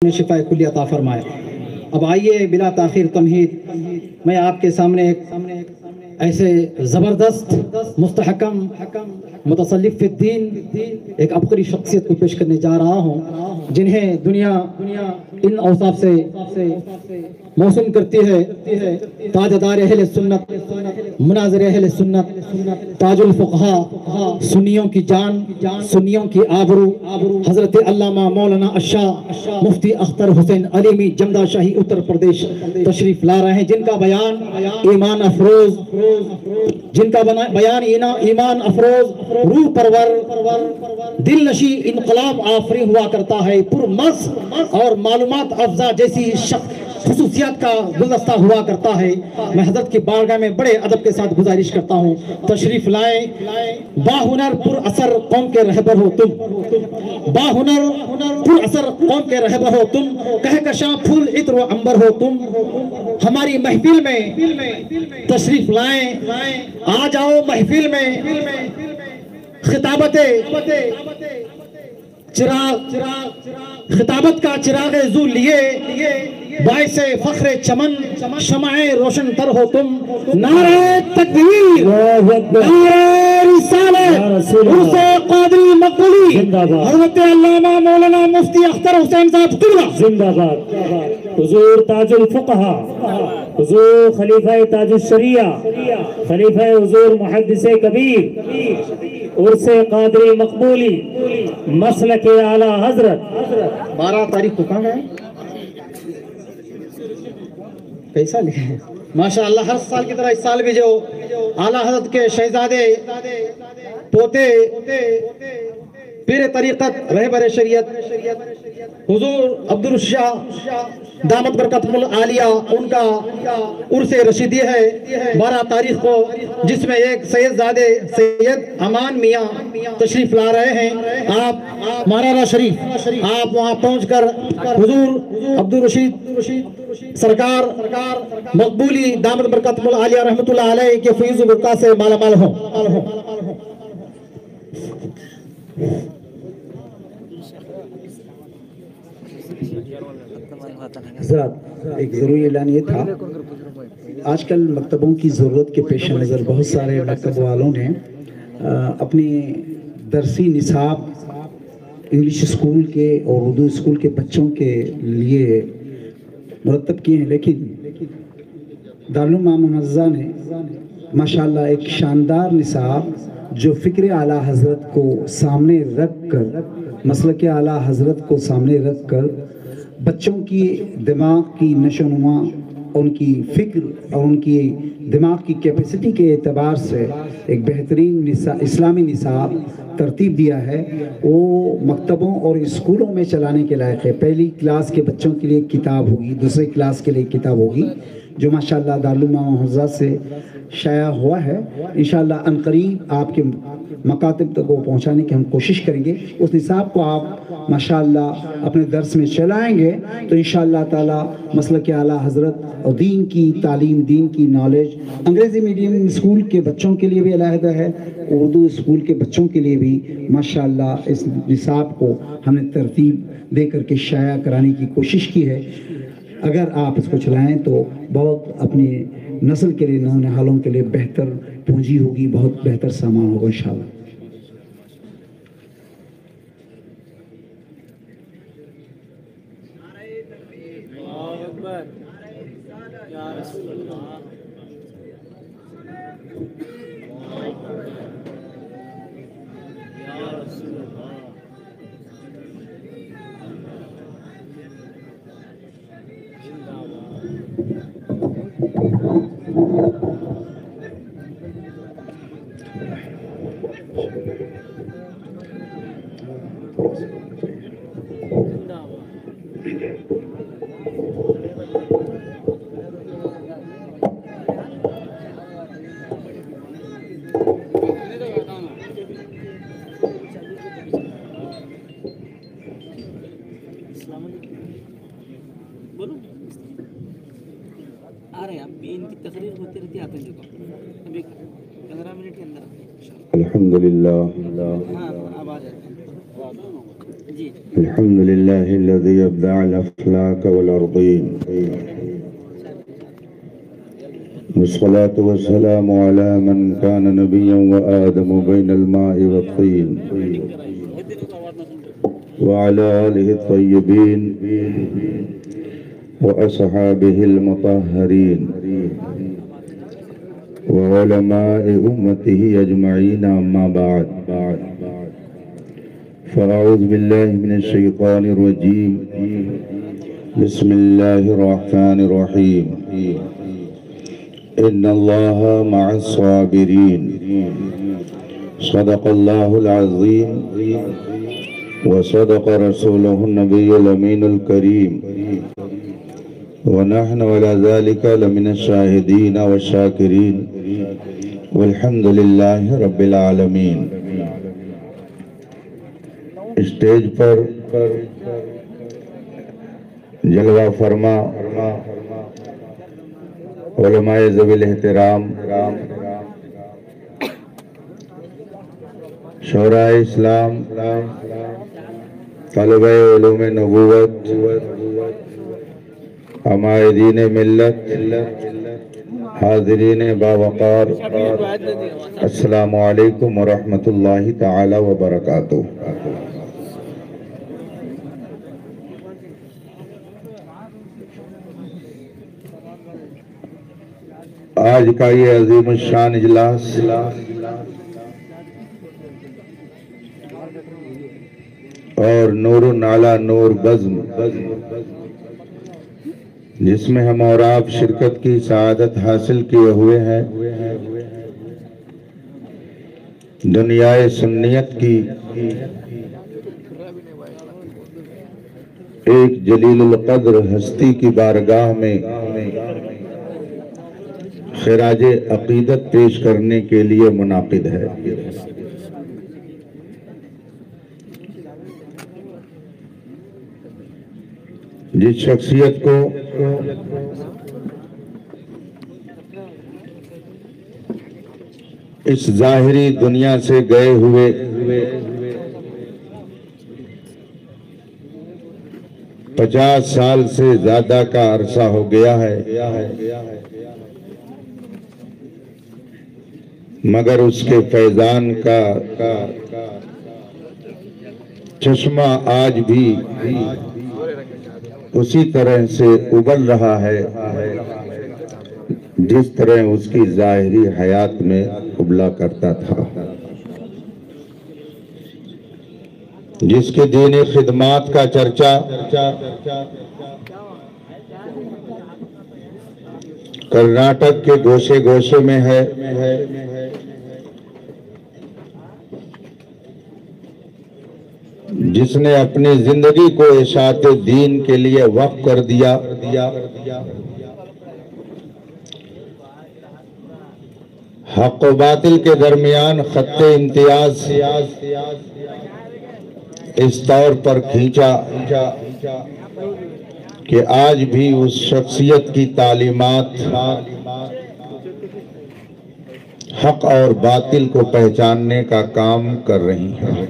شفا کلی عطا فرمائے۔ اب آئیے بلا تاخیر تمہید میں آپ کے سامنے ایک ایسے زبردست مستحکم متصلف فی الدین ایک عبقری شخصیت کو پیش کرنے جا رہا ہوں، جنہیں دنیا ان اوصاف سے موسوم کرتی ہے: تاجدار اہل سنت، مناظر اہل سنت، تاج الفقہا، سنیوں کی جان، سنیوں کی آبرو، حضرت علامہ مولانا الشاہ مفتی اختر حسین علیمی جمدہ شاہی اتر پردیش تشریف لا رہے ہیں، جن کا بیان ایمان افروز ایمان افروز، روح پرور، دل نشی انقلاب آفرین ہوا کرتا ہے، پرمغز اور معلومات افزا جیسی خصوصیات کا گلدستہ ہوا کرتا ہے۔ میں حضرت کی بارگاہ میں بڑے ادب کے ساتھ گزارش کرتا ہوں، تشریف لائیں۔ باہنر پر اثر قوم کے رہبر ہو تم، باہنر پر اثر قوم کے رہبر ہو تم، کہکشاں پھول عطر و عنبر ہو تم۔ ہماری محفل میں تشریف لائیں، آ جاؤ محفل میں، خطابت کا چراغ ذو لیے، باعث فخر چمن شمع روشن تر ہو تم۔ نعرہ تکبیر، نعرہ رسالت، عرس قادری مقبولی، حضرت علامہ مولانا مفتی اختر حسین صاحب قبلہ زندہ باد۔ حضور تاج الفقہا، حضور خلیفہ تاج الشریعہ، خلیفہ حضور محدث کبیر، عرس قادری مقبولی، مسلک اعلی حضرت۔ 12 تاریخ کو کہاں گئے؟ کیسا لکھے ہیں ماشاءاللہ، ہر سال کی طرح اس سال بھی جو اعلیٰ حضرت کے شہزادے پوتے پیر طریقت رہبر شریعت حضور عبدالشاہ دامت برکاتہم العالیہ، ان کا عرس رشیدی ہے 12 تاریخ کو، جس میں ایک سید زادے سید امان میاں تشریف لا رہے ہیں۔ آپ مانارہ شریف آپ وہاں پہنچ کر حضور عبدالرشید سرکار مقبولی دامت برکاتہم العالیہ رحمت اللہ علیہ کے فیض و برکات سے مالا مال ہوں۔ حضرات، ایک ضروری اعلان یہ تھا، آج کل مکتبوں کی ضرورت کے پیش نظر بہت سارے مکتب والوں نے اپنی درسی نصاب انگلش اسکول کے اور اردو اسکول کے بچوں کے لیے مرتب کیے ہیں، لیکن دارالعلوم معززہ نے ماشاءاللہ ایک شاندار نصاب جو فکر اعلیٰ حضرت کو سامنے رکھ کر، مسلک اعلیٰ حضرت کو سامنے رکھ کر بچوں کی دماغ کی نشو و نما، ان کی فکر اور ان کی دماغ کی کیپیسٹی کے اعتبار سے ایک بہترین اسلامی نصاب ترتیب دیا ہے، وہ مکتبوں اور اسکولوں میں چلانے کے لائق ہے۔ پہلی کلاس کے بچوں کے لیے ایک کتاب ہوگی، دوسری کلاس کے لیے ایک کتاب ہوگی، جو ماشاءاللہ دارالعلوم معززہ سے شائع ہوا ہے۔ انشاءاللہ عنقریب آپ کے مکاتب تک وہ پہنچانے کی ہم کوشش کریں گے۔ اس نصاب کو آپ ماشاءاللہ اپنے درس میں چلائیں گے تو انشاءاللہ تعالی مسلک اعلیٰ حضرت اور دین کی تعلیم، دین کی نالج، انگریزی میڈیم اسکول کے بچوں کے لیے بھی علیحدہ ہے، اردو اسکول کے بچوں کے لیے بھی ماشاءاللہ اس نصاب کو ہم نے ترتیب دے کر کے شائع کرانے کی کوشش کی ہے۔ اگر آپ اس کو چلائیں تو بہت اپنی نسل کے لیے، نونہالوں کے لیے بہتر پونجی ہوگی، بہت بہتر سامان ہوگا انشاءاللہ۔ آ رہے ہیں آپ ان کی تقریر ہوتی رہتی ہے، آپ نے دیکھو ابھی 15 منٹ کے اندر الحمدللہ ہاں اب آ جاتے ہیں جی۔ الحمد لله الذي أبدع الأفلاك والأرضين والصلاة والسلام على من كان نبيا وآدم بين الماء والطين وعلى آله الطيبين وأصحابه المطهرين وعلماء أمته أجمعين أما بعد فأعوذ بالله من الشيطان الرجيم بسم الله الرحمن الرحيم إن الله مع الصابرين صدق الله العظيم وصدق رسوله النبي الأمين الكريم ونحن على ذلك لمن الشاهدين والشاكرين والحمد لله رب العالمين. اسٹیج پر جلوہ فرما علماء ذوی الاحترام، شعراء اسلام، طلبہ علوم نبوت، عمائدین ملت، حاضرین باوقار، السلام علیکم ورحمۃ اللہ تعالی وبرکاتہ. آج کا یہ عظیم الشان اجلاس اور نور نالا نور بزم جس میں ہم اور آپ شرکت کی سعادت حاصل کیے ہوئے ہیں، دنیائے سنیت کی ایک جلیل القدر ہستی کی بارگاہ میں خراج عقیدت پیش کرنے کے لیے منعقد ہے. جس شخصیت کو اس ظاہری دنیا سے گئے ہوئے 50 سال سے زیادہ کا عرصہ ہو گیا ہے، مگر اس کے فیضان کا چشمہ آج بھی اسی طرح سے ابل رہا ہے جس طرح اس کی ظاہری حیات میں ابلا کرتا تھا. جس کے دینی خدمات کا چرچا کرناٹک کے گوشے گوشے میں ہے، جس نے اپنی زندگی کو اشاعت دین کے لیے وقف کر دیا، حق و باطل کے درمیان خط امتیاز اس طور پر کھینچا کہ آج بھی اس شخصیت کی تعلیمات حق اور باطل کو پہچاننے کا کام کر رہی ہیں.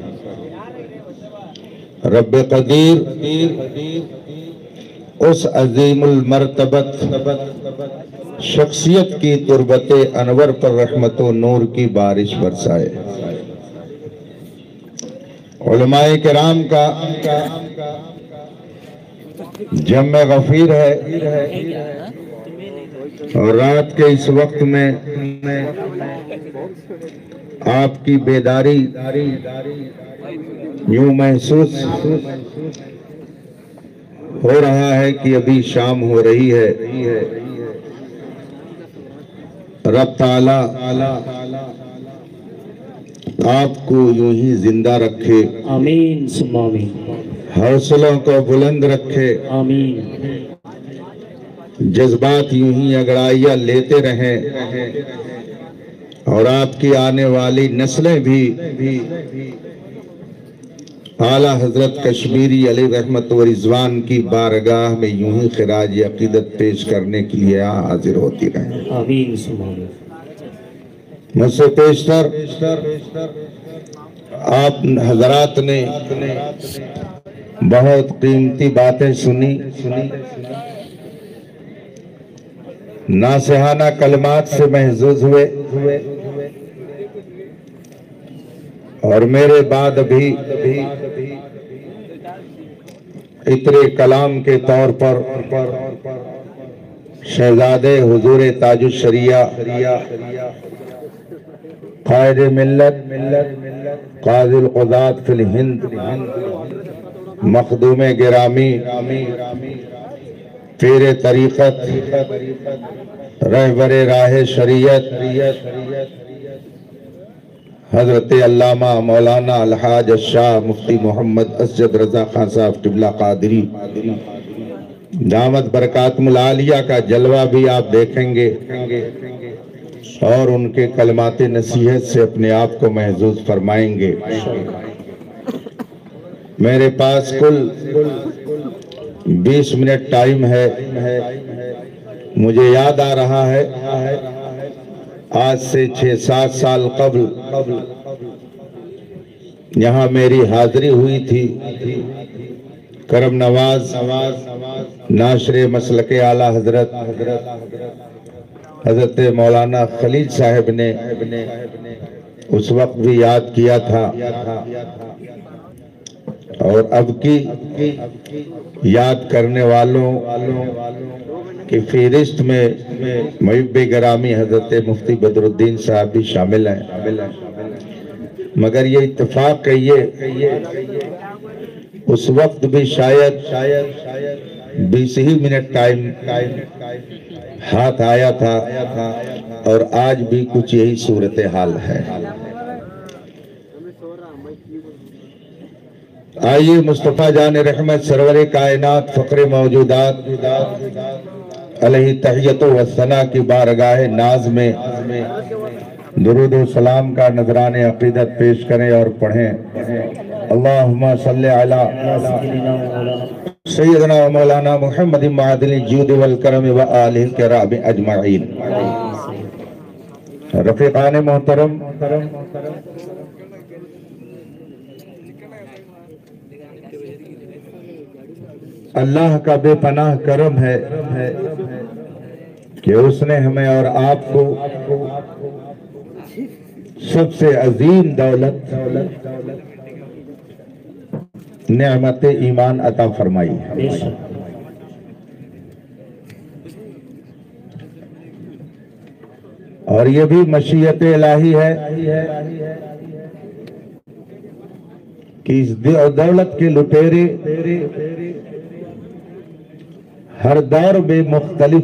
رب قدیر اس عظیم المرتبت شخصیت کی تربت انور پر رحمت و نور کی بارش برسائے. علماء کرام کا جمع غفیر ہے اور رات کے اس وقت میں آپ کی بیداری یوں محسوس ہو رہا ہے کہ ابھی شام ہو رہی ہے. رب تعالی آپ کو یوں ہی زندہ رکھے، آمین ثم آمین. حوصلوں کو بلند رکھے، آمین. جذبات یوں ہی اگڑائیاں لیتے رہیں اور آپ کی آنے والی نسلیں بھی اعلیٰ حضرت کشمیری علیہ رحمت و رضوان کی بارگاہ میں یوں ہی خراج عقیدت پیش کرنے کے لیے حاضر ہوتی رہیں. آمین ثم آمین. مجھ سے پیشتر آپ حضرات نے बहुत कीमती बातें सुनी, नासिहाना कलमात से महजूज हुए और मेरे बाद भी इतरे कलाम के तौर पर शहजादे हुजूर ताजुश शरिया कायद मिल्लत काज़िल क़ुज़ात फिल हिंद मखदूम गिरामी पीर तरीक़त रहबर राह शरीयत हजरत अल्लामा मौलाना अलहाज शाह मुफ्ती मोहम्मद असजद रजा खान साहब क़िबला क़ादरी दामत बरकातुल आलिया का जलवा भी आप देखेंगे और उनके कलमात नसीहत से अपने आप को महजूज फरमाएंगे। मेरे पास कुल 20 मिनट टाइम है। मुझे याद आ रहा है आज से 6-7 साल कबल यहाँ मेरी हाजिरी हुई थी। करम नवाज नाशरे मसलके आला हजरत मौलाना खलील साहब ने उस वक्त भी याद किया था और अब की याद करने वालों की फहरिस्त में मुहिब्बे गिरामी हजरत मुफ्ती बदरुद्दीन साहब भी शामिल हैं। मगर ये इत्तेफाक है ये उस वक्त भी शायद 20 ही मिनट टाइम हाथ आया था और आज भी कुछ यही सूरत हाल है। आइए मुस्तफा जान रहमत सरवर कायनात फक्र मौजूदात अलैहि तहियत व सना की बारगाह नाज में दुरूद व सलाम का नजराने अकीदत पेश करें और पढ़ें। अल्लाहुम्मा सल्ली अला सय्यदना व मौलाना मुहम्मद मादिल जूद वल करम व आलिहि किराम अजमईन। रफीकान मोहतरम, अल्लाह का बेपनाह करम है कि उसने हमें और आपको सबसे अजीम दौलत नेमत ईमान अता फरमाई है। और ये भी मशीयत इलाही है कि इस दौलत के लुटेरे हर दौर में मुख्तलिफ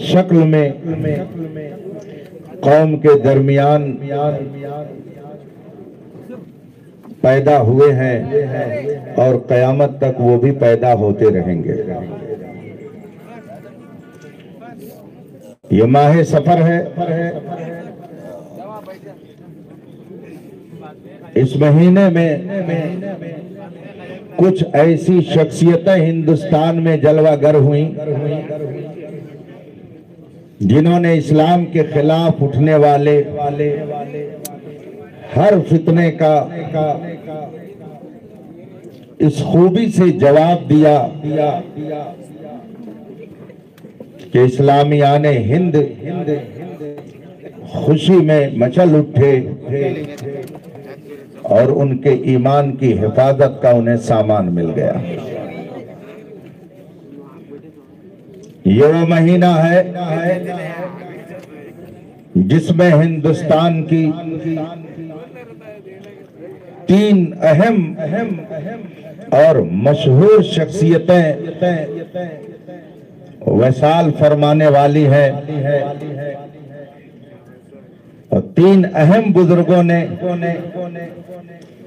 शक्ल में कौम के दरमियान पैदा हुए हैं और क़यामत तक वो भी पैदा होते रहेंगे। ये माह सफर है। इस महीने में कुछ ऐसी शख्सियतें हिंदुस्तान में जलवागर हुई जिन्होंने इस्लाम के खिलाफ उठने वाले हर फितने का इस खूबी से जवाब दिया कि इस्लामियाने हिंद खुशी में मचल उठे और उनके ईमान की हिफाजत का उन्हें सामान मिल गया। ये वो महीना है जिसमें हिंदुस्तान की 3 अहम और मशहूर शख्सियतें वसाल फरमाने वाली है और 3 अहम बुजुर्गों ने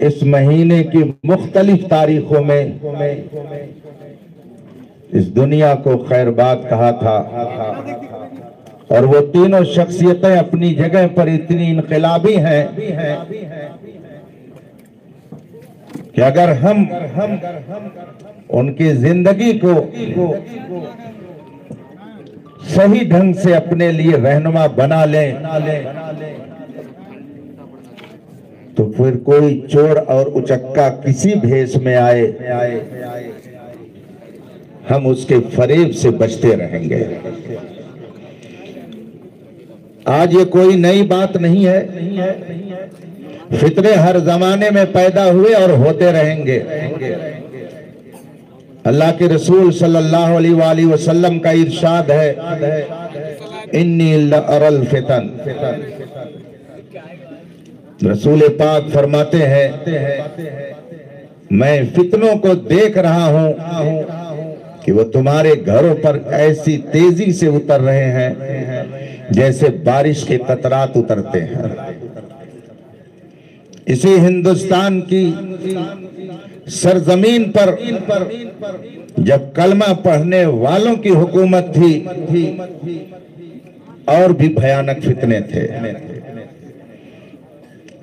इस महीने की मुख्तलिफ तारीखों में इस दुनिया को खैरबाद कहा था और वो तीनों शख्सियतें अपनी जगह पर इतनी इनकलाबी हैं कि अगर हम उनकी जिंदगी को सही ढंग से अपने लिए रहनुमा बना लें तो फिर कोई चोर और उचक्का किसी भेष में आए, हम उसके फरेब से बचते रहेंगे। आज ये कोई नई बात नहीं है, फितने हर जमाने में पैदा हुए और होते रहेंगे। अल्लाह के रसूल सल्लल्लाहु अलैहि वसल्लम का इरशाद है, इन्नी लअरल फितन। रसूल पाक फरमाते हैं, मैं फितनों को देख रहा हूं कि वो तुम्हारे घरों पर ऐसी तेजी से उतर रहे हैं जैसे बारिश के कतरात उतरते हैं। इसी हिंदुस्तान की सरजमीन पर जब कलमा पढ़ने वालों की हुकूमत थी, और भी भयानक फितने थे।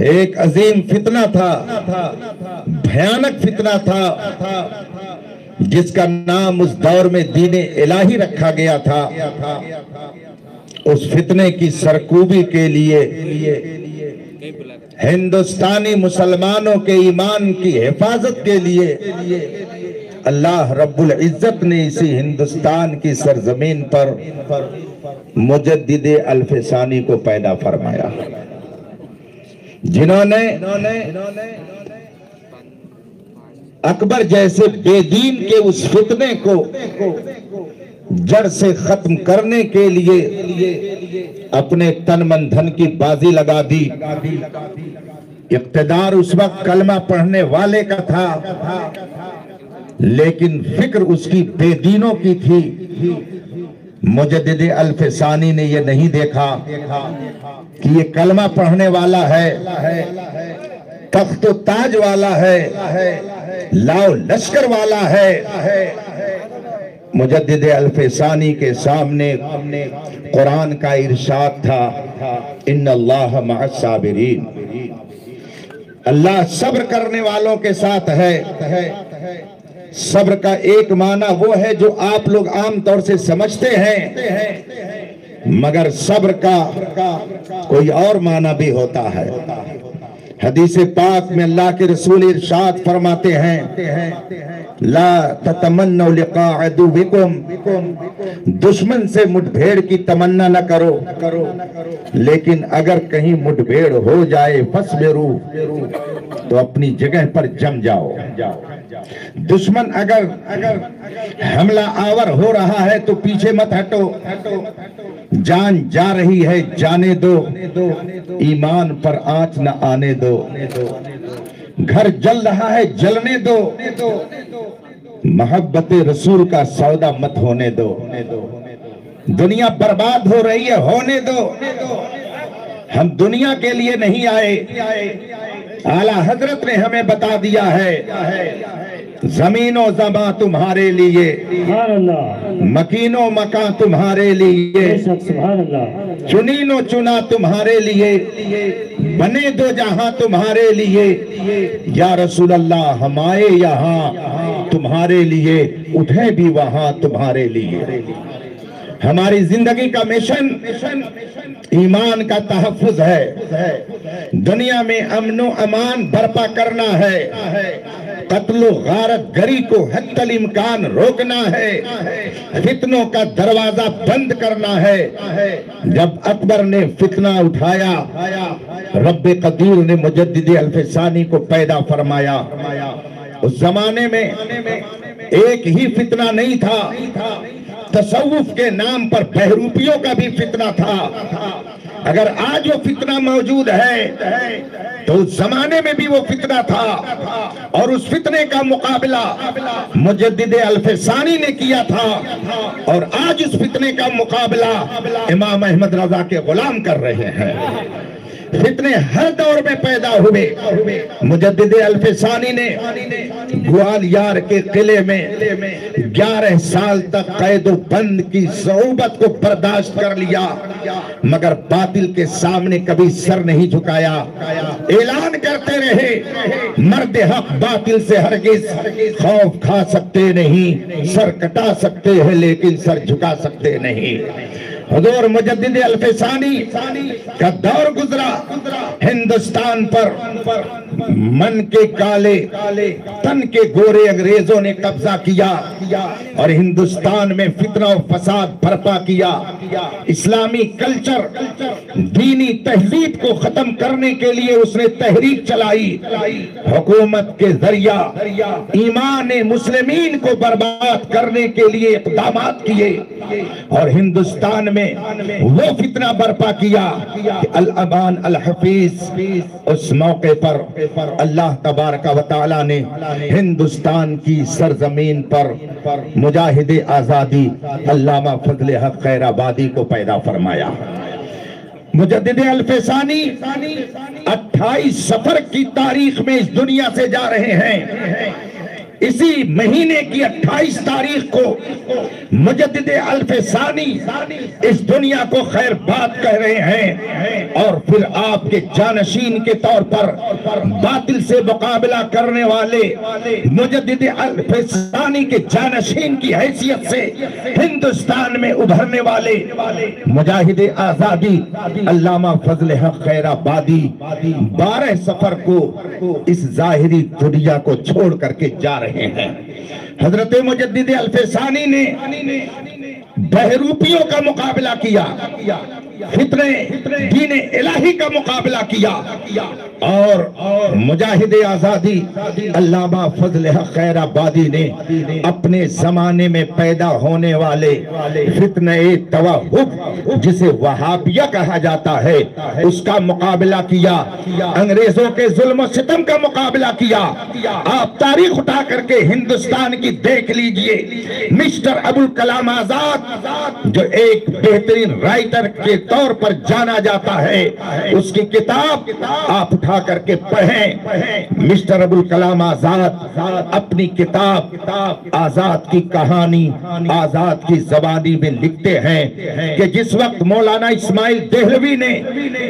एक अजीम फितना था, भयानक फितना था, जिसका नाम उस दौर में दीन इलाही रखा गया था। उस फितने की सरकूबी के लिए हिंदुस्तानी मुसलमानों के ईमान की हिफाजत के लिए अल्लाह रब्बुल इज्जत ने इसी हिंदुस्तान की सरजमीन पर मुजद्दिद अल्फसानी को पैदा फरमाया, जिन्होंने अकबर जैसे बेदीन के उस फितने को जड़ से खत्म करने के लिए अपने तन मन धन की बाजी लगा दी। इक़्तिदार उस वक्त कलमा पढ़ने वाले का था, लेकिन फिक्र उसकी बेदीनों की थी। मुजद्दिद अल्फसानी ने यह नहीं देखा कि ये कलमा पढ़ने वाला है, तख्त ताज वाला है, लाओ लश्कर वाला है। मुजद्दिद अल्फसानी के सामने कुरान का इरशाद था, इन्नल्लाह मअस साबिरीन, अल्लाह सब्र करने वालों के साथ है। सब्र का एक माना वो है जो आप लोग आम तौर से समझते हैं, मगर सब्र का कोई और माना भी होता है। हदीस पाक में अल्लाह के रसूल इरशाद फरमाते हैं, ला ततमन्नौ लिक़ा अदुविकुम, दुश्मन से मुठभेड़ की तमन्ना न करो, लेकिन अगर कहीं मुठभेड़ हो जाए फस्बिरू, तो अपनी जगह पर जम जाओ। दुश्मन अगर हमला आवर हो रहा है तो पीछे मत हटो, जान जा रही है जाने दो, ईमान पर आंच न आने दो, घर जल रहा है जलने दो, मोहब्बत रसूल का सौदा मत होने दो, दुनिया बर्बाद हो रही है होने दो। हम दुनिया के लिए नहीं आए, आला हजरत ने हमें बता दिया है, जमीनो ज़मा तुम्हारे लिए, मकीनो मकान तुम्हारे लिए, चुनीनो चुना तुम्हारे लिए, बने दो जहां तुम्हारे लिए। या रसूल अल्लाह हम आए यहाँ तुम्हारे लिए, उठे भी वहां तुम्हारे लिए। हमारी जिंदगी का मिशन ईमान का तहफ़्फ़ुज़ है, दुनिया में अमनो अमान बर्पा करना है, कत्लो गारत गरी को हत्तल इम्कान रोकना है, फितनों का दरवाजा बंद करना है। जब अकबर ने फितना उठाया, रब्बे कदीर ने मुजद्दिद अल्फसानी को पैदा फरमाया। उस जमाने में एक ही फितना नहीं था, तसव्वुफ के नाम पर बहरूपियों का भी फितना था। अगर आज वो फितना मौजूद है तो उस जमाने में भी वो फितना था, और उस फितने का मुकाबला मुजद्दिद अल्फसानी ने किया था, और आज उस फितने का मुकाबला इमाम अहमद रजा के गुलाम कर रहे हैं। फितने हर दौर में पैदा हुए। मुजद्दिद अल्फसानी ने ग्वालियर के किले में 11 साल तक कैद बंद की सऊबत को बर्दाश्त कर लिया, मगर बातिल के सामने कभी सर नहीं झुकाया। ऐलान करते रहे, मर्द हक बातिल से हरगिज खौफ खा सकते नहीं, सर कटा सकते हैं लेकिन सर झुका सकते नहीं। हुजूर मुजद्दिद अल्फसानी का दौर गुजरा, हिंदुस्तान पर मन के काले तन के गोरे अंग्रेजों ने कब्जा किया और हिंदुस्तान में फितना और फसाद बर्पा किया। इस्लामी कल्चर, दीनी तहजीब को खत्म करने के लिए उसने तहरीक चलाई। हुकूमत के जरिया ईमान मुस्लिमीन को बर्बाद करने के लिए इक़दामात किए और हिंदुस्तान में वो फितना बर्पा किया कि अल अमान अल हफीज उस मौके पर अल्लाह तबारक व तआला ने हिंदुस्तान की सरजमीन पर मुजाहिद आजादी अल्लामा फजल हक खैराबादी को पैदा फरमाया। मुजद्दिद अल्फसानी 28 सफर की तारीख में इस दुनिया से जा रहे हैं। इसी महीने की 28 तारीख को मुजद्दिद अल्फसानी इस दुनिया को खैरबाद कह रहे हैं और फिर आपके जानशीन के तौर पर बातिल से मुकाबला करने वाले मुजद्दिद अल्फसानी के जानशीन की हैसियत से हिंदुस्तान में उभरने वाले मुजाहिद आजादी अल्लामा फजल हक खैराबादी 12 सफर को इस जाहिरी दुनिया को छोड़ करके जा रहे हैं। हजरत मुजद्दिद अल्फसानी ने बहरूपियों का मुकाबला किया, फितने दीन इलाही का मुकाबला किया और मुजाहिद आजादी अल्लामा फजल हक खैराबादी ने अपने जमाने में पैदा होने वाले फितने तवहुब जिसे वहाबिया कहा जाता है उसका मुकाबला किया, अंग्रेजों के जुल्म सितम का मुकाबला किया। आप तारीख उठा करके हिंदुस्तान की देख लीजिए। मिस्टर अबुल कलाम आजाद जो एक बेहतरीन राइटर के तौर पर जाना जाता है, उसकी किताब आप उठा करके पढ़ें। मिस्टर अबुल कलाम आजाद अपनी किताब आजाद की कहानी आजाद की ज़बानी में लिखते हैं कि जिस वक्त मौलाना इस्माइल देहलवी ने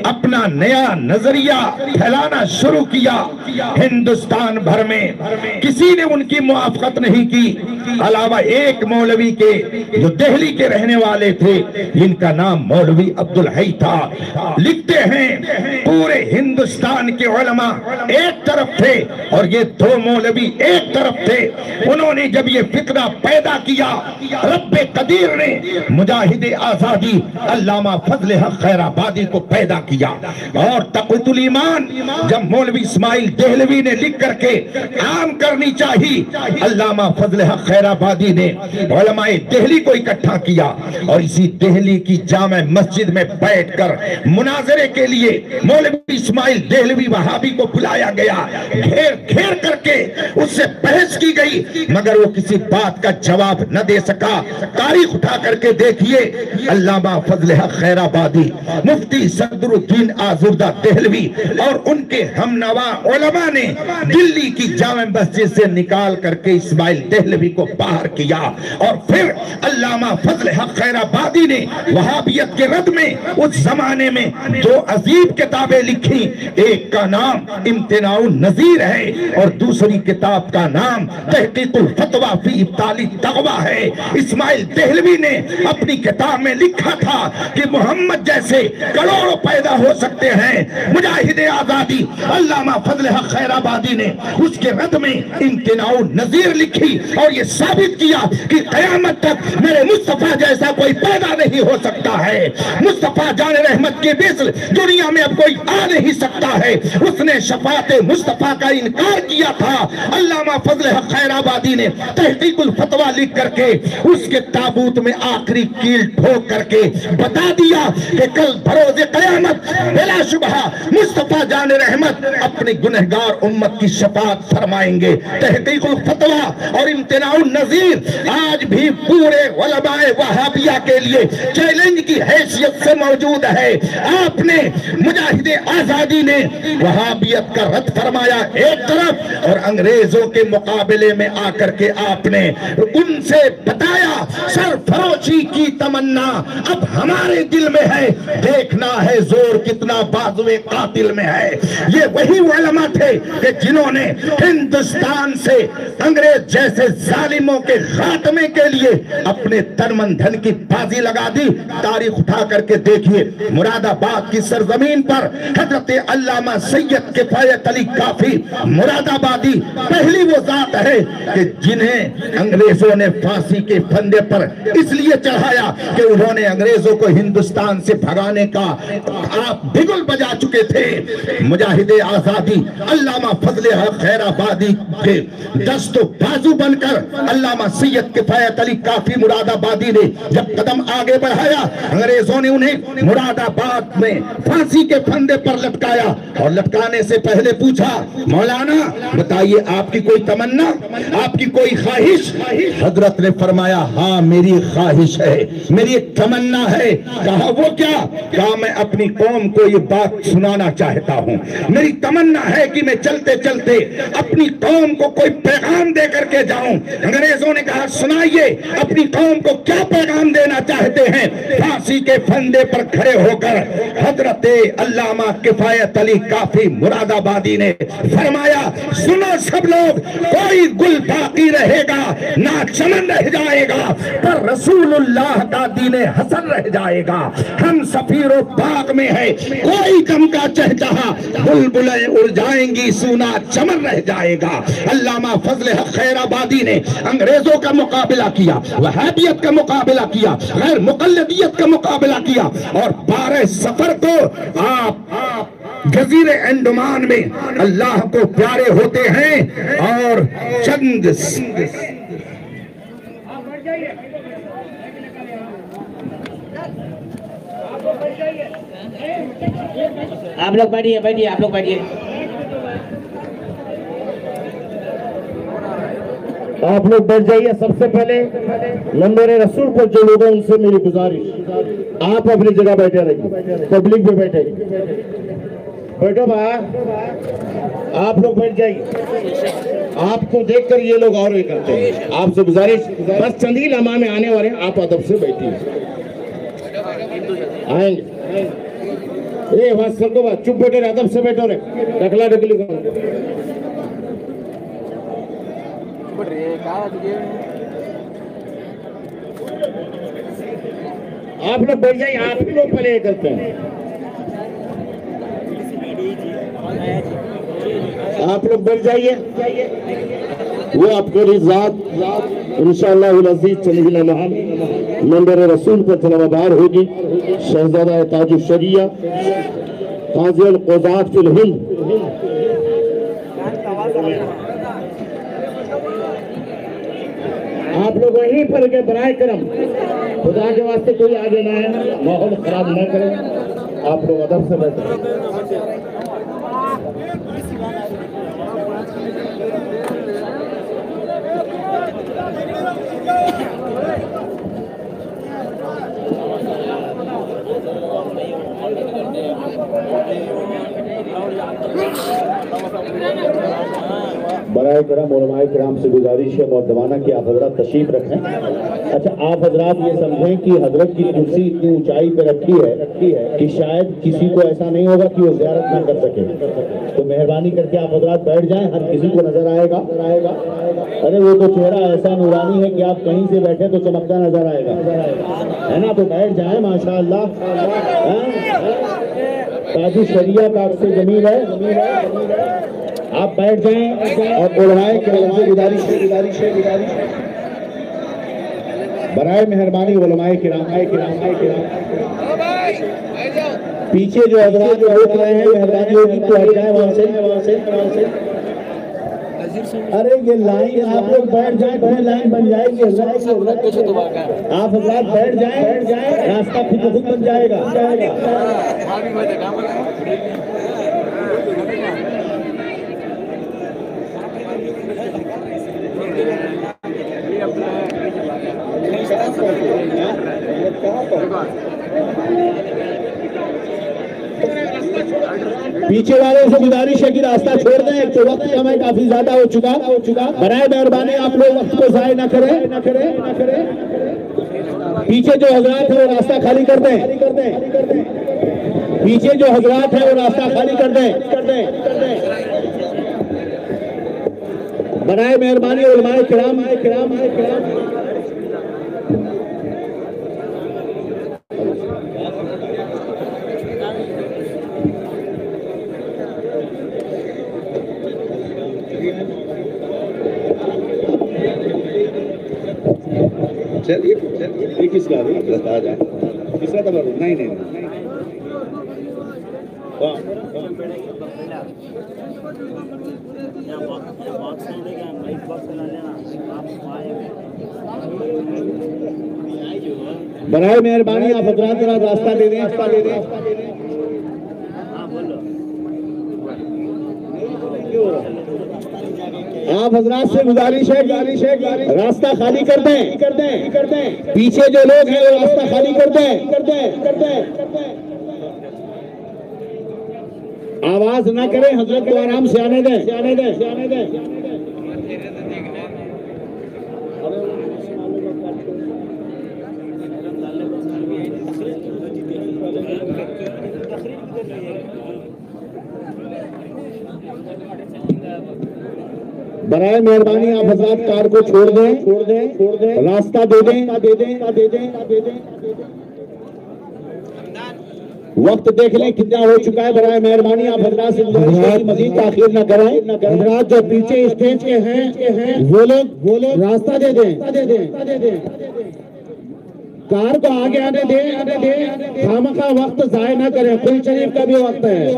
अपना नया नजरिया फैलाना शुरू किया, हिंदुस्तान भर में किसी ने उनकी मुआफ़क़त नहीं की अलावा एक मौलवी के जो दिल्ली के रहने वाले थे, जिनका नाम मौलवी अब्दुल हई था। लिखते हैं पूरे हिंदुस्तान के उलमा एक तरफ थे और ये दो मौलवी एक तरफ थे। उन्होंने जब ये फितना पैदा किया, रब्बे कदीर ने मुजाहिद आजादी अल्लामा फजल हक खैराबादी को पैदा किया। और तक़वतुल ईमान जब मौलवी इस्माइल देहलवी ने लिख करके आम करनी चाहिए, अल्लामा फजल हक खैराबादी ने उलमाए दिल्ली को इकट्ठा किया और इसी दिल्ली की जामे मस्जिद में बैठकर मुनाजरे के लिए मौलवी इस्माइल देहलवी वहाबी को बुलाया गया। घेर करके उससे बहस की गई मगर वो किसी बात का जवाब न दे सका। तारीख उठा करके देखिए, अल्लामा फजल हक खैराबादी, मुफ्ती सदरुद्दीन आजुर्दा देहलवी और उनके हमनवा उलमा ने दिल्ली की जामे मस्जिद से निकाल करके इस्माइल देहलवी को बाहर किया और फिर अल्लामा फजल हक खैराबादी ने वहाबियत के रद में उस जमाने में दो अजीब किताबें लिखी। एक का नाम इम्तिनाउ नजीर है और दूसरी किताब का नाम तहकीकुल फतवा फी इब्ताली तगवा है। इस्माइल देहलवी ने अपनी किताब में लिखा था कि मोहम्मद जैसे करोड़ों पैदा हो सकते हैं। मुजाहिद आजादी अल्लामा फजल हक खैराबादी ने उसके रद में इम्तिनाउ नजीर लिखी और ये साबित किया कि कयामत तक मेरे मुस्तफा जैसा कोई पैदा नहीं हो सकता है। मुस्तफा जान रहमत के मिस्ल दुनिया में अब कोई आ नहीं सकता है। उसने शफात मुस्तफा का इनकार किया था। अल्लामा फजल हक खैराबादी ने तहकीकुल फतवा लिख करके उसके ताबूत में आखिरी कील ठोक करके बता दिया कि कल बरोज़े क़यामत बिला शुबहा मुस्तफा जान रहमत अपने गुनहगार उम्मत की शफाअत फरमाएंगे। तहकीकुल फतवा और इम्तिनाउ नज़ीर आज भी पूरे उलमाए वहाबिया के लिए चैलेंज की हैसियत से मौजूद है। आपने मुजाहिद आजादी ने वहाबियत का रद्द फरमाया एक तरफ और अंग्रेजों के मुकाबले में आकर के आपने उनसे बताया सरफरोशी की तमन्ना अब हमारे दिल में है, देखना है जोर कितना बाजुए कातिल में है। ये वही उलमा थे कि जिन्होंने हिंदुस्तान से अंग्रेज जैसे जालिमों के खात्मे के लिए अपने तन मन धन की बाजी लगा दी। तारीख उठा करके देखिए, मुरादाबाद की सरजमीन पर हजरत अल्लामा सैयद किफायत अली काफी मुरादाबादी पहली वो जात है कि जिन्हें अंग्रेजों ने फांसी के फंदे पर इसलिए चढ़ाया कि उन्होंने अंग्रेजों को हिंदुस्तान से भगाने का आप बिगुल बजा चुके थे। मुजाहिदे आजादी अल्लामा फजले हक खैराबादी के दस्तो बाजू बनकर अल्लामा सैयद किफायत अली काफी मुरादाबादी ने जब कदम आगे बढ़ाया, अंग्रेजों ने उन्हें मुरादाबाद में फांसी के फंदे पर लटकाया और लटकाने से पहले पूछा, मौलाना बताइए आपकी कोई तमन्ना, आपकी कोई ख्वाहिश? हजरत ने फरमाया, हाँ मेरी ख्वाहिश है, मेरी एक तमन्ना है। कहा वो क्या? कहा मैं अपनी कौम को ये बात सुनाना चाहता हूँ। मेरी तमन्ना है कि मैं चलते चलते अपनी कौम को कोई पैगाम दे करके जाऊं। अंग्रेजों ने कहा, सुनाइए अपनी कौम को क्या पैगाम देना चाहते हैं? फांसी के फंदे पर खड़े होकर हजरत अल्लामा किफायत अली काफी मुरादाबादी ने फरमाया, सुनो सब लोग, कोई गुल बाकी रहेगा ना चमन रह जाएगा, पर रसूलुल्लाह का दीने हसन रह जाएगा। हम सफीरो बाग में है, कोई गम का चहचहा, बुलबुलें उड़ जाएंगी, सूना चमन रह जाएगा। अल्लामा फजले हक खैराबादी ने अंग्रेजों का मुकाबला किया, वहाबियत का मुकाबला किया, गैर मुकल्लदियत का मुकाबला किया और 12 सफर को आप जजीरे अंडमान में अल्लाह को प्यारे होते हैं और चंद आप लोग बैठिए बैठिए, आप लोग बैठिए। आप लोग बैठ जाइए। सबसे पहले नंबर रसूल पर जो लोग हैं उनसे मेरी गुजारिश, आप अपनी जगह बैठे रहिए, पब्लिक में बैठे बैठो बा, आप लोग बैठ जाइए। आपको देखकर ये लोग और भी करते हैं। आपसे गुजारिश, बस चंद ही लम्हा में आने वाले हैं, आप अदब से बैठिए। आएंगे बस सबको बस चुप बैठे रहे, अदब से बैठो रे, डकला डकली आप लोग बैठ जाइए। आप ही लोग पहले करते हैं, आप लोग बैठ जाइए। वो आपको रिज़ात इंशाअल्लाह अज़ीज़ चंद लम्हा मंबर रसूल पर तलवाबार होगी। शहजादा ताजुल शरिया काज़ी अल क़ज़ात फिल हिंद, आप लोग वहीं पर के बराए करम खुदा के वास्ते कोई आगे ना है, माहौल खराब न करें। आप लोग अदब से बैठे। बराए करम उलमाए किराम से गुजारिश है मुअद्दबाना कि आप हजरत तशरीफ रखें। अच्छा, आप हजरात ये समझें कि हजरत की कुर्सी इतनी ऊंचाई पे रखी है कि शायद किसी को ऐसा नहीं होगा कि वो ज़ियारत ना कर सके, तो मेहरबानी करके आप हजरात बैठ जाएं, हर किसी को नजर आएगा। अरे वो तो चेहरा ऐसा नूरानी है कि आप कहीं से बैठे तो चमकता नजर आएगा, है ना? तो बैठ जाए माशाअल्लाह। ताजु शरिया का आपसे जमीन है, आप बैठ जाएं और उलमाए किराम से गुजारिश बराए मेहरबानी उलमाए किराम पीछे जो हजरात जो उठ रहे हैं मेहरबानी होगी तो हट जाए वहां से। अरे ये लाइन आप लोग बैठ जाए, कोई लाइन बन जाएगी। आप हजरात बैठ जाए, रास्ता खुद बन जाएगा। पीछे वालों से गुजारिश है कि रास्ता छोड़ दें, एक तो वक्त समय काफी ज्यादा हो चुका। बराए मेहरबानी आप लोग वक्त को जाया न करें। पीछे जो हजरात है वो रास्ता खाली कर दें। पीछे जो हजरात है वो रास्ता खाली कर दें। برائے مہربانی علماء کرام چلیے کس کا بتا جائے کس کا تبر نہیں برائے مہربانی آپ حضرات ذرا راستہ دے دیں آپ حضرات سے گزارش ہے راستہ خالی کر دیں پیچھے جو لوگ ہیں وہ راستہ خالی کر دیں آواز نہ کریں حضرت کو آرام سے آنے دیں برائے مہربانی آپ حضرات کار کو چھوڑ دیں راستہ دے دیں وقت دیکھ لیں کتنا ہو چکا ہے برائے مہربانی آپ حضرات سے گزارش ہے کہ مزید تاخیر نہ کریں حضرات جو پیچھے اسٹیج کے ہیں وہ لوگ راستہ دے دیں کار کو آگے آنے دیں خامخواہ وقت ضائع نہ کریں قرآن شریف کا بھی وقت ہے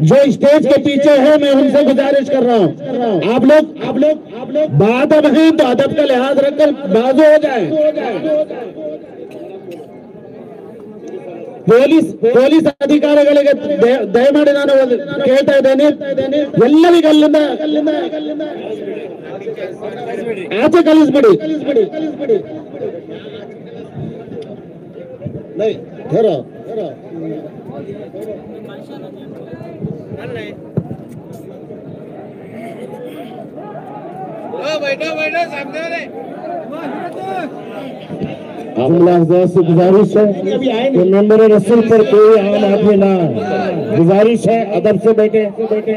جو اسٹیج کے پیچھے ہے میں ان سے گزارش کر رہا ہوں آپ لوگ بادب ہیں تو ادب کا لحاظ رکھ کر بازو ہو جائیں ಪೊಲೀಸ್ ಅಧಿಕಾರಿಗಳಿಗೆ ದಯಮಾಡಿ ನಾನು ಕೇಳ್ತಾ ಇದ್ದೇನೆ ಎಲ್ಲರಿಗೂ ಅಲ್ಲಿಂದ ಆಚೆ ಕಳಿಸ್ಬಿಡಿ سے گزارش ہے کہ ممبر رسول پر کوئی عام آدمی نہ گزارش ہے ادب سے بیٹھے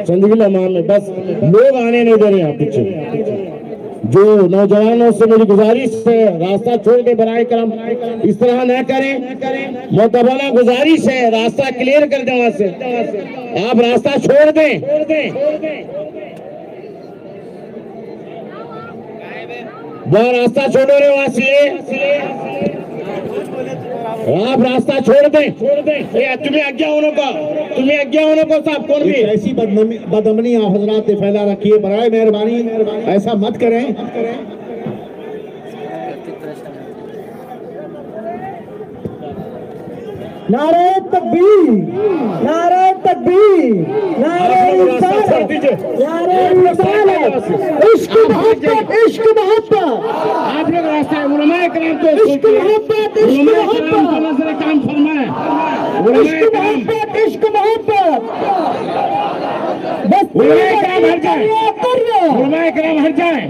چندگی امان میں بس لوگ آنے نہیں دے رہے ہیں پیچھے جو نوجوانوں سے میری گزارش ہے راستہ چھوڑ کے برائے کرم اس طرح نہ کریں معتبرانہ گزارش ہے راستہ کلیئر کر دیں وہاں سے آپ راستہ چھوڑ دیں وہ راستہ چھوڑو رہے وہاں سے آپ راستہ چھوڑ دیں تمہیں آگیا ہونے کو صاحب کون بھی ایسی بدامنی آپ حضرات نے پھیلا رکھی ہے برائے مہربانی ایسا مت کریں نعرہ تکبیر نعرہ تکبیر نعرہ رسالت نعرہ رسالت عشق محبت آپ لوگ راستہ علماء کرام کو عشق محبت نظر کام فرمائیں عشق محبت بس علماء کرام ہٹ جائیں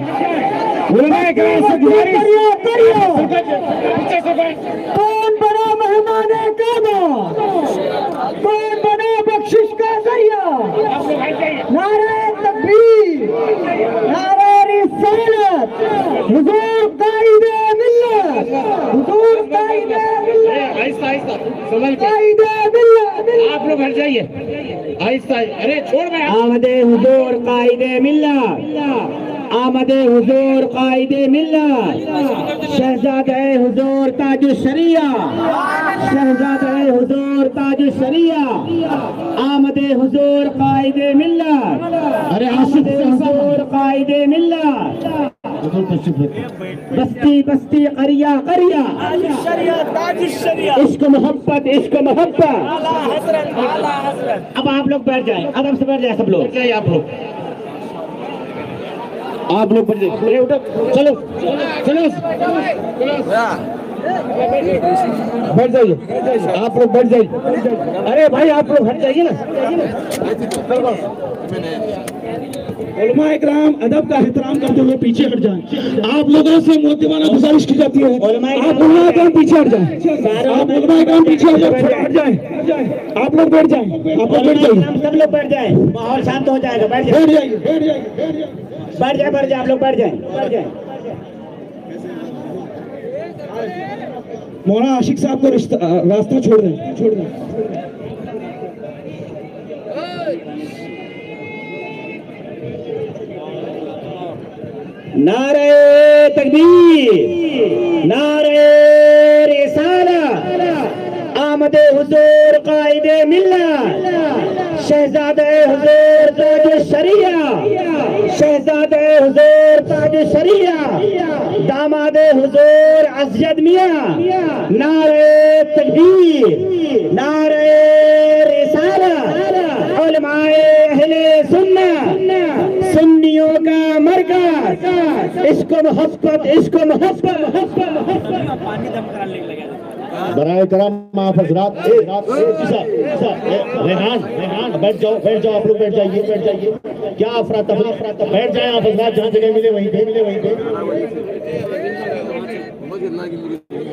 علماء کرام سے گزارش کون بڑا مہمان کون بنا بخشش کا ذریعہ نعرہ تکبیر نعرہ رسالت حضور قائد ملت حضور قائد ملت آپ لوگ ہٹ جائیے آہستہ ارے چھوڑ میں آمد حضور قائد ملت آمد حضور قائد ملت شہزادہ حضور تاج الشریعہ شہزادہ حضور تاج الشریعہ آمد حضور قائد ملت ارے آمد حضور قائد ملت بستی بستی قریہ قریہ عشق محبت اب آپ لوگ بیٹھ جائیں ادب سے بیٹھ جائیں سب لوگ آپ لوگ بیٹھ جائیں چلو بیٹھ جائیے آپ لوگ بیٹھ جائیے ارے بھائی آپ لوگ ہٹ جائیے نا उलमा इकराम अदब का एहतराम करते हुए पीछे हट जाएं। आप लोगों से मुद्दीवाना गुजारिश की जाती है, आप उलमा इकराम पीछे हट जाएं, आप उलमा इकराम पीछे हट जाएं, आप लोग बैठ जाएं, आप लोग बैठ जाइए, सब लोग बैठ जाए, माहौल शांत हो जाएगा। बैठ जाए, बैठ जाइए, बैठ जाइए, बैठ जाइए। बैठ जाए, आप लोग बैठ जाए, बैठ जाए। मौलाना आशिक साहब को रास्ता छोड़ दें, छोड़ दें। नारे तकबीर, नारे रिसाला, आमदे हुजूर कायदे मिल्लत, शहजादे हुजूर ताज शरिया, शहजादे हुजूर ताज शरिया, दामादे हुजूर अज़्ज़द मियां। नारे तकबीर, नारे रिसाला, उलमाए अहले सुन्नत, सुन्नियों का मरकज, इसको मोहब्बत, इसको मोहब्बत। पानी दम कराने लगे। बराए करम आप हजरात, रेहान बैठ जाओ आप लोग, बैठ जाइए। क्या अफरा तफरी, बैठ जाए आप हजरात, जहाँ जगह मिले वहीं पे।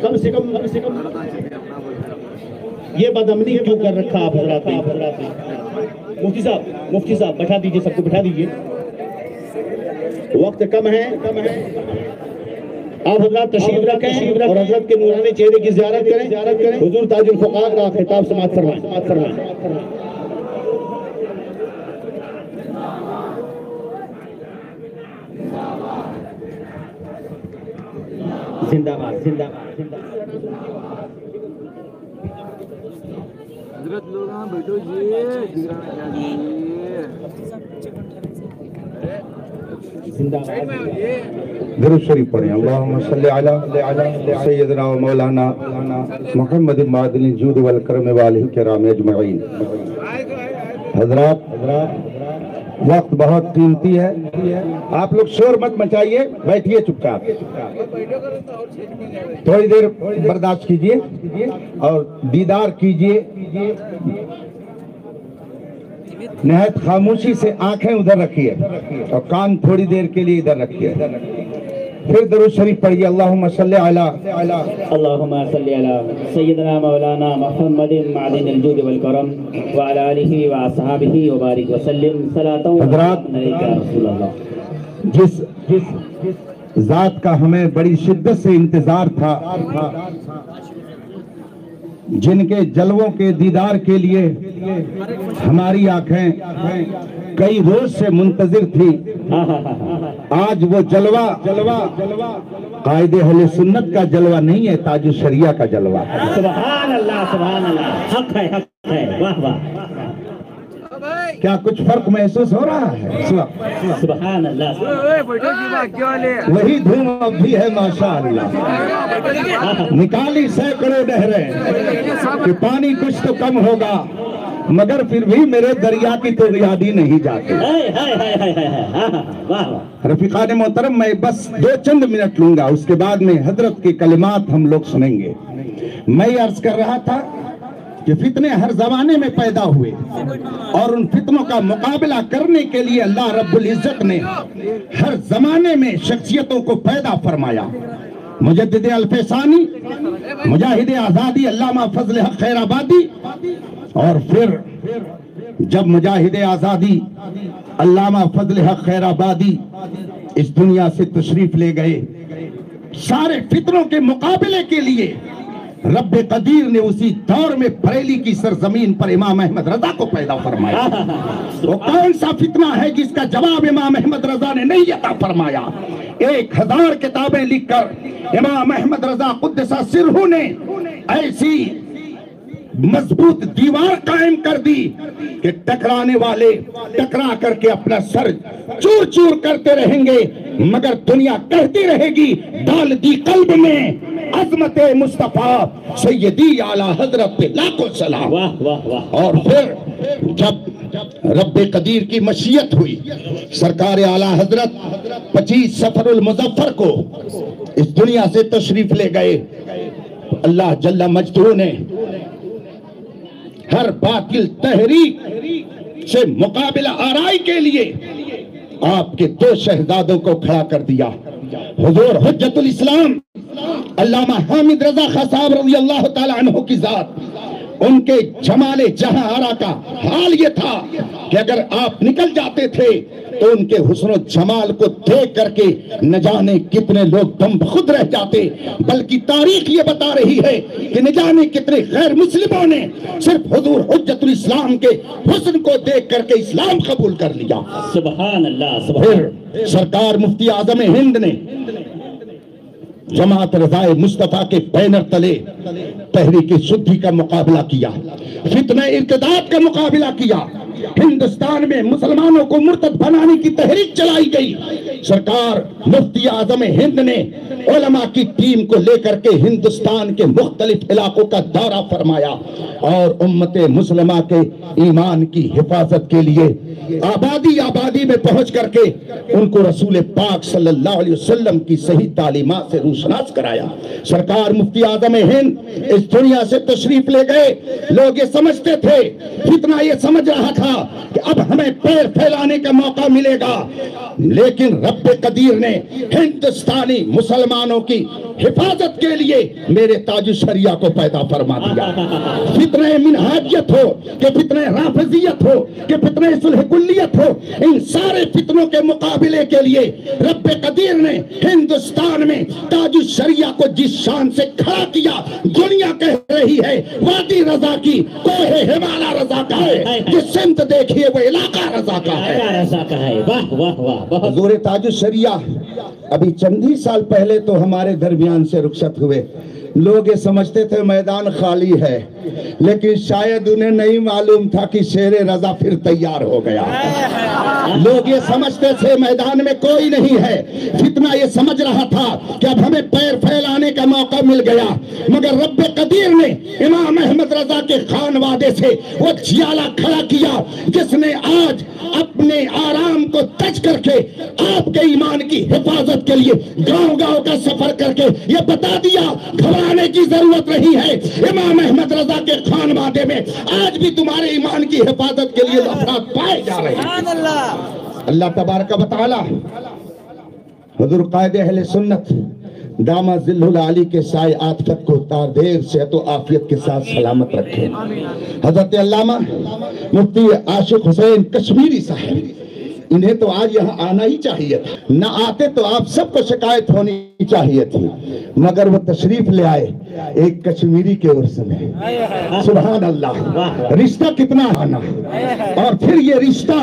कम से कम ये बदअमनी क्यों कर रखा आप हजरात ने? मुफ्ती साहब बैठा दीजिए, सबको बैठा दीजिए, वक्त कम है। आप हजरात तशरीफ रखें और हजरत के नूरानी चेहरे की ज़ियारत करें। हुजूर ताजुल फुक़हा का खिताब समाअत फरमाएं। जिंदाबाद, जिंदाबाद, हजरत लोग बैठो दरूद शरीफ पढ़ें। अल्लाहुम्मा सल्ली अला सय्यदना व मौलाना मुहम्मद मादिल जूद वल करम व आलिहि किराम अजमईन। हजरात, वक्त बहुत कीमती है, आप लोग शोर मत मचाइए, बैठिए चुपचाप, थोड़ी देर बर्दाश्त कीजिए और दीदार कीजिए। निहायत खामोशी से आंखें उधर रखिए और कान थोड़ी देर के लिए इधर रखिए। फिर दरूद शरीफ पढ़िए। अल्लाहुम्मा सल्ली अला सय्यदना मौलाना मुहम्मदिन मादिनिल जूद वल करम व अला आलिहि व अस्हाबिहि व बारिक व सल्लिम सलातन हजरात, अलैका रसूलल्लाह। जिस जात का हमें बड़ी शिद्दत से इंतजार था, जिनके जलवों के दीदार के लिए हमारी आंखें कई रोज से मुंतजिर थी, आज वो जलवा कायदे अहले सुन्नत का जलवा नहीं है, ताजु शरिया का जलवा है। सुभान अल्लाह, सुभान अल्लाह, हक है, वाह वाह। क्या कुछ फर्क महसूस हो रहा है? सुभान अल्लाह, वही धूम अब भी है माशाअल्लाह। निकाली सैकड़ों नहरें कि पानी कुछ तो कम होगा, मगर फिर भी मेरे दरिया की तो याद ही नहीं जाती। रफीकान मोहतरम, मैं बस 2 चंद मिनट लूंगा, उसके बाद में हजरत के कलिमात हम लोग सुनेंगे। मैं अर्ज कर रहा था कि फितने हर जमाने में पैदा हुए और उन फितनों का मुकाबला करने के लिए अल्लाह रब्बुल इज्जत ने हर जमाने में शख्सियतों को पैदा फरमाया। मुजद्दिद अल-फैसानी, मुजाहिद आजादी अल्लामा फजल हक खैराबादी, और फिर जब मुजाहिद आजादी अल्लामा फजल हक खैराबादी इस दुनिया से तशरीफ ले गए, सारे फितनों के मुकाबले के लिए रब्बे कदीर ने उसी दौर में बरेली की सरजमीन पर इमाम अहमद रजा को पैदा फरमाया। वो कौन सा फितना है जिसका जवाब इमाम अहमद रजा ने नहीं अता फरमाया? 1000 किताबें लिखकर इमाम अहमद रजा कुद्दसा सिरहू ने ऐसी मजबूत दीवार कायम कर दी कि टकराने वाले टकरा करके अपना सर चूर चूर करते रहेंगे, मगर दुनिया कहती रहेगी डाल दी कल्ब में अजमत मुस्तफा सैयदी आला हजरत पे लाखों सलाम। वाह वाह वाह। और फिर जब रब्बे कदीर की मशीयत हुई, सरकार आला हजरत 25 सफरुल मुजफ्फर को इस दुनिया से तशरीफ ले गए। अल्लाह जल्ला मजदूर ने हर बातिल तहरीक से मुकाबला आराई के लिए آپ کے 2 شہزادوں کو کھڑا کر دیا، حضور حجت الاسلام علامہ حامد رضا خاں صاحب رضی اللہ تعالیٰ عنہ کی ذات، ان کے جمال جہاں آرا کا حال یہ تھا کہ اگر آپ نکل جاتے تھے تو ان کے حسن و جمال کو دیکھ کر کے نہ جانے کتنے لوگ دم خود رہ جاتے، بلکہ تاریخ یہ بتا رہی ہے کہ نہ جانے کتنے غیر مسلموں نے صرف حضور حجت الاسلام کے حسن کو دیکھ کر کے اسلام قبول کر لیا۔ سبحان اللہ، سبحان پھر سرکار مفتی اعظم ہند نے جماعت رضائے مصطفیٰ کے بینر تلے تحریک سدھی کا مقابلہ کیا، فتنہ ارتداد کا مقابلہ کیا، ہندوستان میں مسلمانوں کو مرتد بنانے کی تحریک چلائی گئی۔ سرکار مفتی اعظم ہند نے علماء کی ٹیم کو لے کر کے ہندوستان کے مختلف علاقوں کا دورہ فرمایا اور امت مسلمہ کے ایمان کی حفاظت کے لیے آبادی میں پہنچ کر کے ان کو رسول پاک صلی اللہ علیہ وسلم کی صحیح تعلیمات سے روشناس کرایا۔ سرکار مفتی اعظم ہند اس دنیا سے تشریف لے گئے، لوگ یہ سمجھتے تھے، فتنہ یہ سمجھ رہا تھا کہ اب ہمیں پیر پھیلانے کا موقع ملے گا، لیکن رب قدیر نے ہندوستانی مسلمانوں کی حفاظت کے لیے میرے تاج الشریعہ کو پیدا فرما دیا۔ فتنہ منہاجیت ہو کہ فتنہ رافضیت ہو کہ فتنہ صلح کلیت ہو، ان سارے فتنوں کے مقابلے کے لیے رب قدیر نے ہندوستان میں تاج الشریعہ کو جس شان سے کھڑا کیا، دنیا کہہ رہی ہے وادی رضا کی، کوہ ہمالا رضا کا ہے، جس سمت دیکھیے وہ علاقہ رضا کا ہے۔ واہ واہ واہ، حضور تاج الشریعہ ابھی چند ہی سال پہلے تو ہمارے درمیان سے رخصت ہوئے، لوگ یہ سمجھتے تھے میدان خالی ہے، لیکن شاید انہیں نہیں معلوم تھا کہ شیر رضا پھر تیار ہو گیا۔ لوگ یہ سمجھتے تھے میدان میں کوئی نہیں ہے، فتنہ یہ سمجھ رہا تھا کہ اب ہمیں پیر پھیلانے کا موقع مل گیا، مگر رب قدیر نے امام احمد رضا کے خانوادے سے وہ جیالہ کھڑا کیا جس نے آج اپنے آرام کو تج کر کے آپ کے ایمان کی حفاظت کے لیے گاؤں گاؤں کا سفر کر کے یہ بتا دیا گھبرانے کی ضرورت نہیں ہے، امام احمد رضا کے خانوادے میں آج بھی تمہارے ایمان کی حفاظت کے لیے افراد پائے جا رہے ہیں۔ اللہ تبارک و تعالی حضور قائد اہل سنت دامت ظل العالی کے سائے عاطفت کو تا دیر صحت و عافیت کے ساتھ سلامت رکھے۔ حضرت علامہ مفتی عاشق حسین کشمیری صاحب، انہیں تو آج یہاں آنا ہی چاہیے تھا، نہ آتے تو آپ سب کو شکایت ہونی چاہیے تھی، مگر وہ تشریف لے آئے ایک کشمیری کے عرس میں۔ سبحان اللہ، رشتہ کتنا آنا، اور پھر یہ رشتہ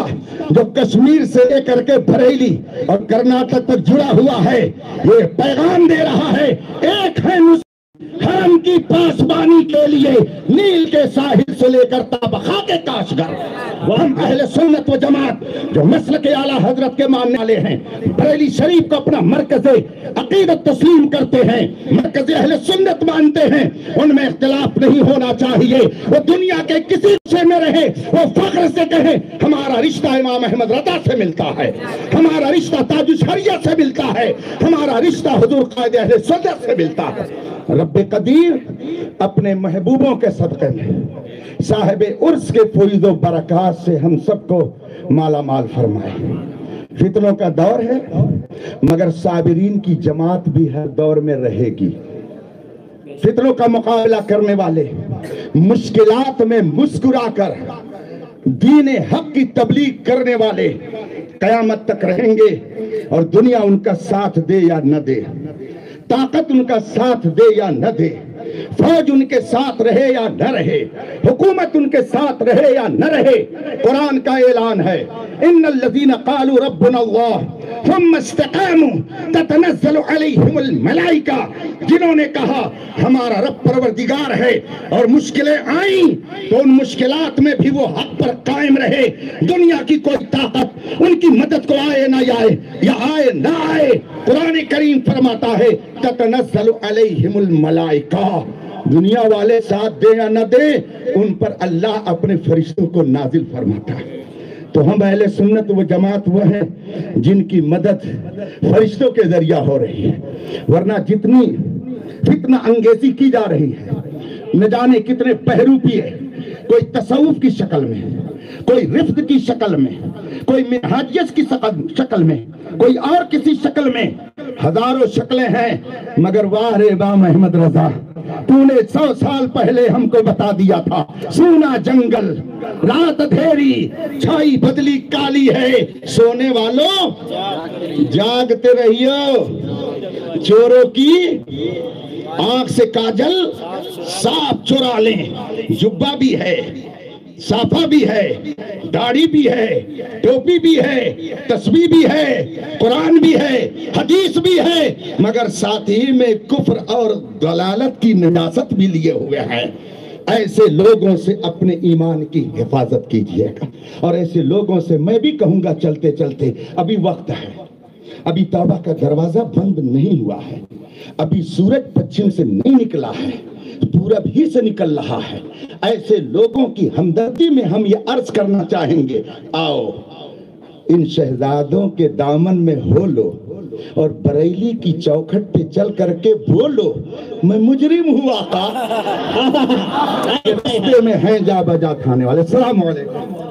جو کشمیر سے لے کر کے بریلی اور کرناٹک تک جڑا ہوا ہے، یہ پیغام دے رہا ہے ایک ہے حرم کی پاسبانی کے لیے نیل کے ساحل سے لے کر تابخا کے کاشگر، ہم اہل سنت و جماعت جو مسلک اعلیٰ حضرت کے ماننے والے ہیں، بریلی شریف کو اپنا مرکز عقیدت تسلیم کرتے ہیں، مرکز اہل سنت مانتے ہیں، ان میں اختلاف نہیں ہونا چاہیے، وہ دنیا کے کسی سے میں رہے وہ فخر سے کہے ہمارا رشتہ امام احمد رضا سے ملتا ہے، ہمارا رشتہ تاج الشریعہ سے ملتا ہے، ہمارا رشتہ حضور قائد اہل سنت سے ملتا ہے۔ رب قدیر اپنے محبوبوں کے صدقے میں صاحب عرس کے فیض و برکات سے ہم سب کو مالا مال فرمائے۔ فتنوں کا دور ہے مگر صابرین کی جماعت بھی ہر دور میں رہے گی۔ فتنوں کا مقابلہ کرنے والے مشکلات میں مسکرا کر دین حق کی تبلیغ کرنے والے قیامت تک رہیں گے، اور دنیا ان کا ساتھ دے یا نہ دے، طاقت ان کا ساتھ دے یا نہ دے، فوج ان کے ساتھ رہے یا نہ رہے، حکومت ان کے ساتھ رہے یا نہ رہے، قرآن کا اعلان ہے ان الذین قالوا ربنا اللہ ثم استقاموا تتنزل علیہم الملائکہ، جنہوں نے کہا ہمارا رب پروردگار ہے اور مشکلیں آئیں تو ان مشکلات میں بھی وہ حق پر قائم رہے، دنیا کی کوئی طاقت ان کی مدد کو آئے نہ آئے یا آئے نہ آئے، قرآن کریم فرماتا ہے تتنزل علیہم الملائکہ، دنیا والے ساتھ دے یا نہ دے ان پر اللہ اپنے فرشتوں کو نازل فرماتا ہے۔ تو ہم اہل سنت و جماعت وہ ہیں جن کی مدد فرشتوں کے ذریعہ ہو رہی ہے، ورنہ جتنی فتنہ انگیزی کی جا رہی ہے، نہ جانے کتنے پہرو پیے، کوئی تصوف کی شکل میں، کوئی رفت کی شکل میں، کوئی منہاجیت کی شکل میں، کوئی اور کسی شکل میں، ہزاروں شکلیں ہیں، مگر واہ رے امام احمد رضا، تو نے 100 سال پہلے ہم کو بتا دیا تھا، سونا جنگل، رات اندھیری، چھائی بدلی کالی ہے، سونے والوں جاگتے رہیو، چوروں کی آنکھ سے کاجل صاف چرا لیں، جبہ بھی ہے، صافہ بھی ہے، داڑھی بھی ہے، ٹوپی بھی ہے، تسبیح بھی ہے، قرآن بھی ہے، حدیث بھی ہے، مگر ساتھ ہی میں کفر اور ضلالت کی نجاست بھی لیے ہوئے ہیں۔ ایسے لوگوں سے اپنے ایمان کی حفاظت کیجئے گا، اور ایسے لوگوں سے میں بھی کہوں گا چلتے چلتے ابھی وقت ہے، ابھی توبہ کا دروازہ بند نہیں ہوا ہے، ابھی سورج پچھم سے نہیں نکلا ہے، پورب ہی سے نکل رہا ہے۔ ایسے لوگوں کی ہمدردی میں ہم یہ عرض کرنا چاہیں گے، آؤ ان شہزادوں کے دامن میں ہو لو اور بریلی کی چوکھٹ پہ چل کر کے بولو، میں مجرم ہوا تھا، راستے میں ہیں جا بجا کھانے والے۔ السلام علیکم۔